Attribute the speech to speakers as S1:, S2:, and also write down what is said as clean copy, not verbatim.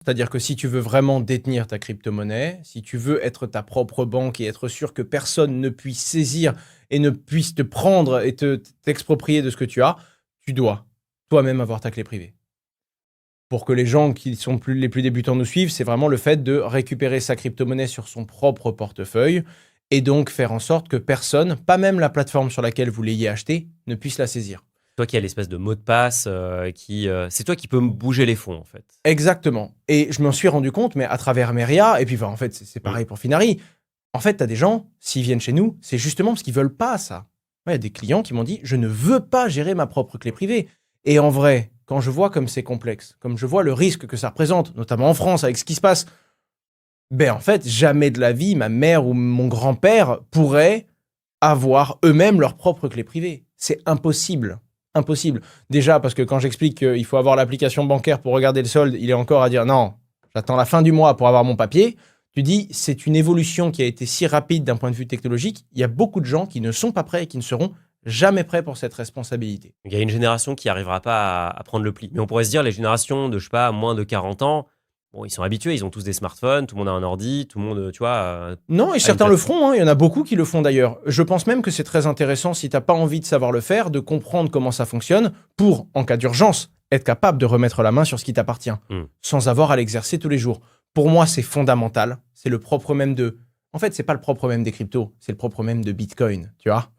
S1: C'est-à-dire que si tu veux vraiment détenir ta crypto-monnaie, si tu veux être ta propre banque et être sûr que personne ne puisse saisir et ne puisse te prendre et t'exproprier de ce que tu as, tu dois toi-même avoir ta clé privée. Pour que les gens qui sont les plus débutants nous suivent, c'est vraiment le fait de récupérer sa crypto-monnaie sur son propre portefeuille et donc faire en sorte que personne, pas même la plateforme sur laquelle vous l'ayez acheté, ne puisse la saisir.
S2: Toi qui as l'espèce de mot de passe, c'est toi qui peux bouger les fonds, en fait.
S1: Exactement. Et je m'en suis rendu compte, mais à travers Meria, et puis en fait, c'est pareil pour Finari. En fait, tu as des gens, s'ils viennent chez nous, c'est justement parce qu'ils veulent pas ça. Il y a des clients qui m'ont dit, je ne veux pas gérer ma propre clé privée. Et en vrai, quand je vois comme c'est complexe, comme je vois le risque que ça représente, notamment en France avec ce qui se passe, ben en fait, jamais de la vie, ma mère ou mon grand-père pourraient avoir eux-mêmes leur propre clé privée. C'est impossible. Impossible. Déjà, parce que quand j'explique qu'il faut avoir l'application bancaire pour regarder le solde, il est encore à dire non, j'attends la fin du mois pour avoir mon papier. Tu dis, c'est une évolution qui a été si rapide d'un point de vue technologique. Il y a beaucoup de gens qui ne sont pas prêts et qui ne seront jamais prêts pour cette responsabilité.
S2: Il y a une génération qui n'arrivera pas à prendre le pli. Mais on pourrait se dire, les générations de, je sais pas, moins de 40 ans, bon, ils sont habitués, ils ont tous des smartphones, tout le monde a un ordi, tout le monde, tu vois...
S1: Non, et certains le feront, hein. Il y en a beaucoup qui le font d'ailleurs. Je pense même que c'est très intéressant, si tu n'as pas envie de savoir le faire, de comprendre comment ça fonctionne pour, en cas d'urgence, être capable de remettre la main sur ce qui t'appartient, sans avoir à l'exercer tous les jours. Pour moi, c'est fondamental. C'est le propre même de... En fait, c'est pas le propre même des cryptos, c'est le propre même de Bitcoin, tu vois.